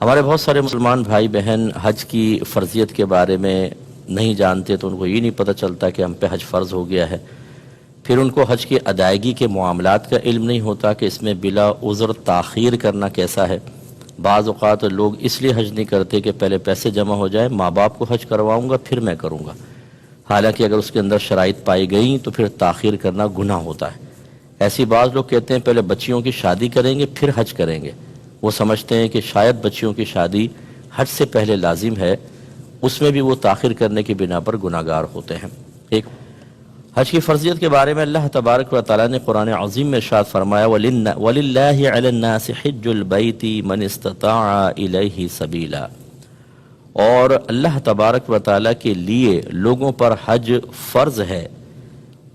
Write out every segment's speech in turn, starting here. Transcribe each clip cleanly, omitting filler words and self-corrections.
ہمارے بہت سارے مسلمان بھائی بہن حج کی فرضیت کے بارے میں نہیں جانتے، تو ان کو یہ نہیں پتہ چلتا کہ ہم پہ حج فرض ہو گیا ہے۔ پھر ان کو حج کی ادائیگی کے معاملات کا علم نہیں ہوتا کہ اس میں بلا عذر تاخیر کرنا کیسا ہے۔ بعض اوقات لوگ اس لیے حج نہیں کرتے کہ پہلے پیسے جمع ہو جائے، ماں باپ کو حج کرواؤں گا پھر میں کروں گا، حالانکہ اگر اس کے اندر شرائط پائی گئیں تو پھر تاخیر کرنا گناہ ہوتا ہے۔ ایسی بعض لوگ کہتے ہیں پہلے بچیوں کی شادی کریں گے پھر حج کریں گے، وہ سمجھتے ہیں کہ شاید بچیوں کی شادی حج سے پہلے لازم ہے، اس میں بھی وہ تاخیر کرنے کی بنا پر گناہگار ہوتے ہیں۔ ایک حج کی فرضیت کے بارے میں اللہ تبارک و تعالیٰ نے قرآن عظیم میں ارشاد فرمایا وَلِلَّهِ عَلَى النَّاسِ حِجُّ الْبَيْتِ مَنِ اسْتَطَاعَ إِلَيْهِ سَبِيلًا، اور اللہ تبارک و تعالیٰ کے لیے لوگوں پر حج فرض ہے،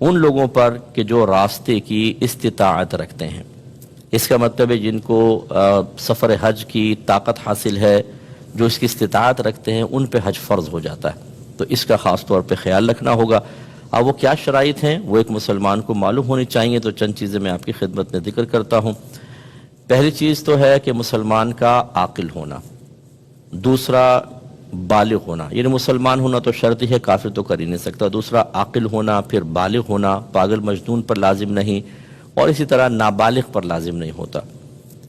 ان لوگوں پر کہ جو راستے کی استطاعت رکھتے ہیں۔ اس کا مطلب ہے جن کو سفر حج کی طاقت حاصل ہے، جو اس کی استطاعت رکھتے ہیں، ان پہ حج فرض ہو جاتا ہے، تو اس کا خاص طور پہ خیال رکھنا ہوگا۔ اب وہ کیا شرائط ہیں وہ ایک مسلمان کو معلوم ہونی چاہیے، تو چند چیزیں میں آپ کی خدمت میں ذکر کرتا ہوں۔ پہلی چیز تو ہے کہ مسلمان کا عاقل ہونا، دوسرا بالغ ہونا، یعنی مسلمان ہونا تو شرط ہی ہے، کافر تو کر ہی نہیں سکتا، دوسرا عاقل ہونا، پھر بالغ ہونا، پاگل مجنون پر لازم نہیں، اور اسی طرح نابالغ پر لازم نہیں ہوتا۔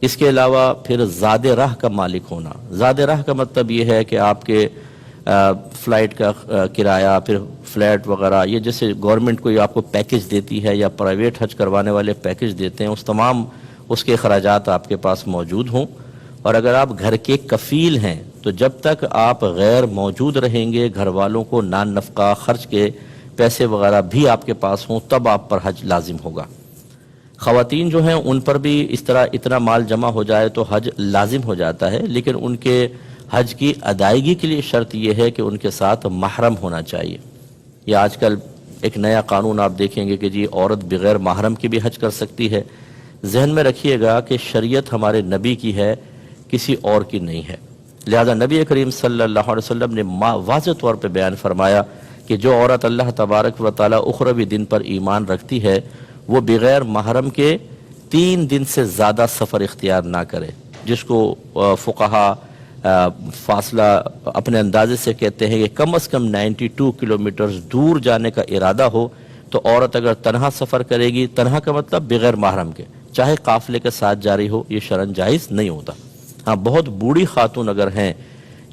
اس کے علاوہ پھر زاد راہ کا مالک ہونا۔ زاد راہ کا مطلب یہ ہے کہ آپ کے فلائٹ کا کرایہ، پھر فلیٹ وغیرہ، یہ جیسے گورنمنٹ کوئی آپ کو پیکج دیتی ہے یا پرائیویٹ حج کروانے والے پیکج دیتے ہیں، اس کے اخراجات آپ کے پاس موجود ہوں۔ اور اگر آپ گھر کے کفیل ہیں تو جب تک آپ غیر موجود رہیں گے، گھر والوں کو نان نفقہ خرچ کے پیسے وغیرہ بھی آپ کے پاس ہوں، تب آپ پر حج لازم ہوگا۔ خواتین جو ہیں ان پر بھی اس طرح اتنا مال جمع ہو جائے تو حج لازم ہو جاتا ہے، لیکن ان کے حج کی ادائیگی کے لیے شرط یہ ہے کہ ان کے ساتھ محرم ہونا چاہیے۔ یہ آج کل ایک نیا قانون آپ دیکھیں گے کہ جی عورت بغیر محرم کی بھی حج کر سکتی ہے۔ ذہن میں رکھیے گا کہ شریعت ہمارے نبی کی ہے، کسی اور کی نہیں ہے، لہذا نبی کریم صلی اللہ علیہ وسلم نے واضح طور پہ بیان فرمایا کہ جو عورت اللہ تبارک و تعالیٰ اخروی دن پر ایمان رکھتی ہے، وہ بغیر محرم کے 3 دن سے زیادہ سفر اختیار نہ کرے، جس کو فقہا فاصلہ اپنے اندازے سے کہتے ہیں کہ کم از کم 92 کلومیٹر دور جانے کا ارادہ ہو، تو عورت اگر تنہا سفر کرے گی، تنہا کا مطلب بغیر محرم کے، چاہے قافلے کے ساتھ جاری ہو، یہ شرعاً جائز نہیں ہوتا۔ ہاں، بہت بوڑھی خاتون اگر ہیں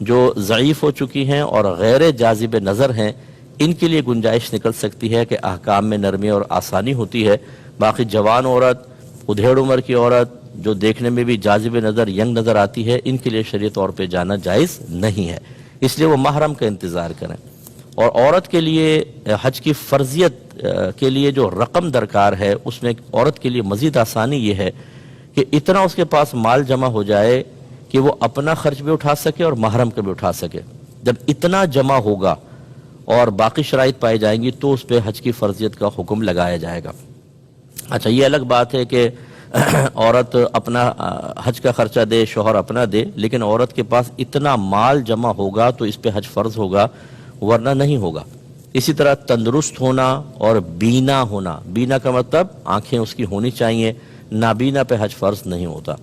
جو ضعیف ہو چکی ہیں اور غیر جاذب نظر ہیں، ان کے لیے گنجائش نکل سکتی ہے کہ احکام میں نرمی اور آسانی ہوتی ہے۔ باقی جوان عورت، ادھیڑ عمر کی عورت جو دیکھنے میں بھی جاذب نظر ینگ نظر آتی ہے، ان کے لیے شرعی طور پہ جانا جائز نہیں ہے، اس لیے وہ محرم کا انتظار کریں۔ اور عورت کے لیے حج کی فرضیت کے لیے جو رقم درکار ہے، اس میں عورت کے لیے مزید آسانی یہ ہے کہ اتنا اس کے پاس مال جمع ہو جائے کہ وہ اپنا خرچ بھی اٹھا سکے اور محرم کا بھی اٹھا سکے۔ جب اتنا جمع ہوگا اور باقی شرائط پائی جائیں گی تو اس پہ حج کی فرضیت کا حکم لگایا جائے گا۔ اچھا، یہ الگ بات ہے کہ عورت اپنا حج کا خرچہ دے، شوہر اپنا دے، لیکن عورت کے پاس اتنا مال جمع ہوگا تو اس پہ حج فرض ہوگا، ورنہ نہیں ہوگا۔ اسی طرح تندرست ہونا اور بینا ہونا، بینا کا مطلب آنکھیں اس کی ہونی چاہیے، نابینا پہ حج فرض نہیں ہوتا۔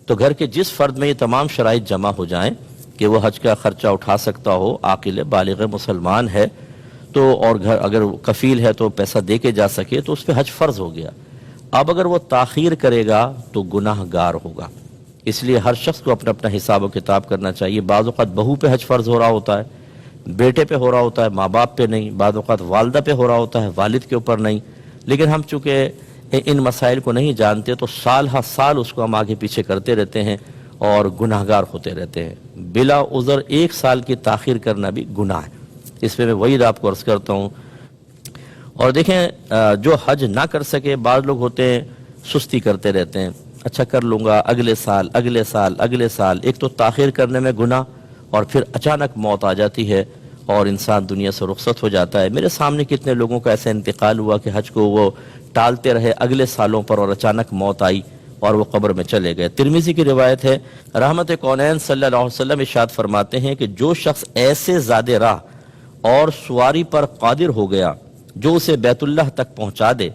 تو گھر کے جس فرد میں یہ تمام شرائط جمع ہو جائیں کہ وہ حج کا خرچہ اٹھا سکتا ہو، عاقل بالغ مسلمان ہے تو، اور گھر اگر کفیل ہے تو پیسہ دے کے جا سکے، تو اس پہ حج فرض ہو گیا۔ اب اگر وہ تاخیر کرے گا تو گناہ گار ہوگا، اس لیے ہر شخص کو اپنا اپنا حساب و کتاب کرنا چاہیے۔ بعض اوقات بہو پہ حج فرض ہو رہا ہوتا ہے، بیٹے پہ ہو رہا ہوتا ہے، ماں باپ پہ نہیں، بعض اوقات والدہ پہ ہو رہا ہوتا ہے، والد کے اوپر نہیں، لیکن ہم چونکہ ان مسائل کو نہیں جانتے تو سال ہر سال اس کو ہم آگے پیچھے کرتے رہتے ہیں اور گناہ گار ہوتے رہتے ہیں۔ بلا عذر 1 سال کی تاخیر کرنا بھی گناہ ہے، اس پہ میں وعید آپ کو عرض کرتا ہوں۔ اور دیکھیں، جو حج نہ کر سکے، بعض لوگ ہوتے ہیں سستی کرتے رہتے ہیں، اچھا کر لوں گا اگلے سال اگلے سال اگلے سال۔ ایک تو تاخیر کرنے میں گناہ، اور پھر اچانک موت آ جاتی ہے اور انسان دنیا سے رخصت ہو جاتا ہے۔ میرے سامنے کتنے لوگوں کا ایسا انتقال ہوا کہ حج کو وہ ٹالتے رہے اگلے سالوں پر، اور اچانک موت آئی اور وہ قبر میں چلے گئے۔ ترمذی کی روایت ہے، رحمت کونین صلی اللہ علیہ وسلم ارشاد فرماتے ہیں کہ جو شخص ایسے زاد راہ اور سواری پر قادر ہو گیا جو اسے بیت اللہ تک پہنچا دے،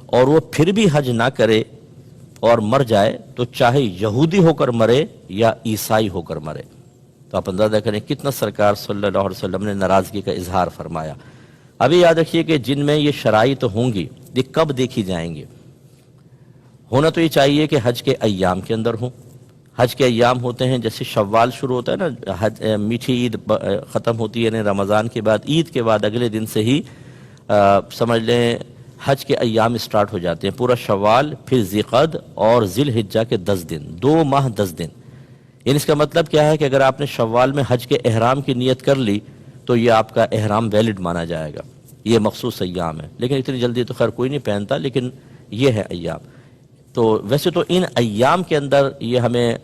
اور وہ پھر بھی حج نہ کرے اور مر جائے تو چاہے یہودی ہو کر مرے یا عیسائی ہو کر مرے۔ تو آپ اندازہ کریں کتنا سرکار صلی اللہ علیہ وسلم نے ناراضگی کا اظہار فرمایا۔ ابھی یاد رکھیے کہ جن میں یہ شرائط ہوں گی یہ کب دیکھی جائیں گی؟ ہونا تو یہ چاہیے کہ حج کے ایام کے اندر ہوں۔ حج کے ایام ہوتے ہیں جیسے شوال شروع ہوتا ہے نا، میٹھی عید ختم ہوتی ہے، یعنی رمضان کے بعد عید کے بعد اگلے دن سے ہی سمجھ لیں حج کے ایام اسٹارٹ ہو جاتے ہیں، پورا شوال، پھر ذیقعد اور ذی الحجہ کے 10 دن، 2 ماہ 10 دن۔ یعنی اس کا مطلب کیا ہے کہ اگر آپ نے شوال میں حج کے احرام کی نیت کر لی تو یہ آپ کا احرام ویلڈ مانا جائے گا۔ یہ مخصوص ایام ہے، لیکن اتنی جلدی تو خیر کوئی نہیں پہنتا، لیکن یہ ہے ایام۔ تو ویسے تو ان ایام کے اندر یہ ہمیں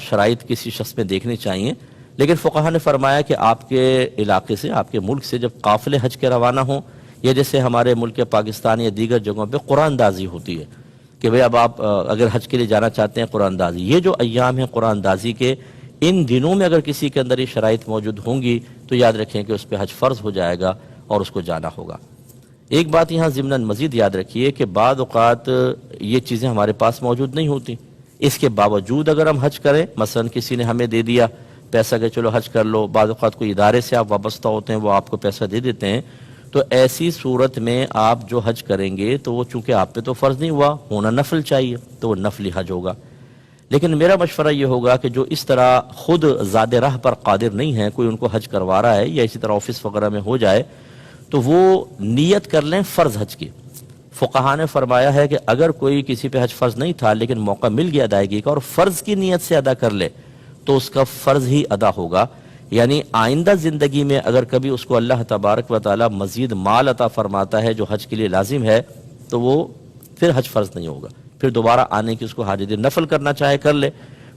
شرائط کسی شخص میں دیکھنی چاہیے، لیکن فقہا نے فرمایا کہ آپ کے علاقے سے، آپ کے ملک سے جب قافلے حج کے روانہ ہوں، یا جیسے ہمارے ملک پاکستان یا دیگر جگہوں پہ قرآن دازی ہوتی ہے کہ بھئی اب آپ اگر حج کے لیے جانا چاہتے ہیں قرآن دازی، یہ جو ایام ہیں قرآن دازی کے، ان دنوں میں اگر کسی کے اندر یہ شرائط موجود ہوں گی تو یاد رکھیں کہ اس پہ حج فرض ہو جائے گا اور اس کو جانا ہوگا۔ ایک بات یہاں ضمناً مزید یاد رکھیے کہ بعض اوقات یہ چیزیں ہمارے پاس موجود نہیں ہوتی، اس کے باوجود اگر ہم حج کریں، مثلا کسی نے ہمیں دے دیا پیسہ کہ چلو حج کر لو، بعض اوقات کوئی ادارے سے آپ وابستہ ہوتے ہیں وہ آپ کو پیسہ دے دیتے ہیں، تو ایسی صورت میں آپ جو حج کریں گے تو وہ چونکہ آپ پہ تو فرض نہیں ہوا، ہونا نفل چاہیے، تو وہ نفلی حج ہوگا۔ لیکن میرا مشورہ یہ ہوگا کہ جو اس طرح خود زاد راہ پر قادر نہیں ہے، کوئی ان کو حج کروا رہا ہے یا اسی طرح آفس وغیرہ میں ہو جائے، تو وہ نیت کر لیں فرض حج کی۔ فقہا نے فرمایا ہے کہ اگر کوئی کسی پہ حج فرض نہیں تھا لیکن موقع مل گیا ادائیگی کا اور فرض کی نیت سے ادا کر لے تو اس کا فرض ہی ادا ہوگا، یعنی آئندہ زندگی میں اگر کبھی اس کو اللہ تبارک و تعالی مزید مال عطا فرماتا ہے جو حج کے لیے لازم ہے تو وہ پھر حج فرض نہیں ہوگا، پھر دوبارہ آنے کی اس کو حاجت، نفل کرنا چاہے کر لے۔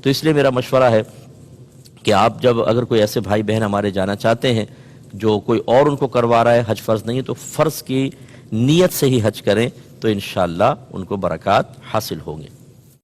تو اس لیے میرا مشورہ ہے کہ آپ جب اگر کوئی ایسے بھائی بہن ہمارے جانا چاہتے ہیں جو کوئی اور ان کو کروا رہا ہے، حج فرض نہیں ہے، تو فرض کی نیت سے ہی حج کریں تو انشاءاللہ ان کو برکات حاصل ہوں گے۔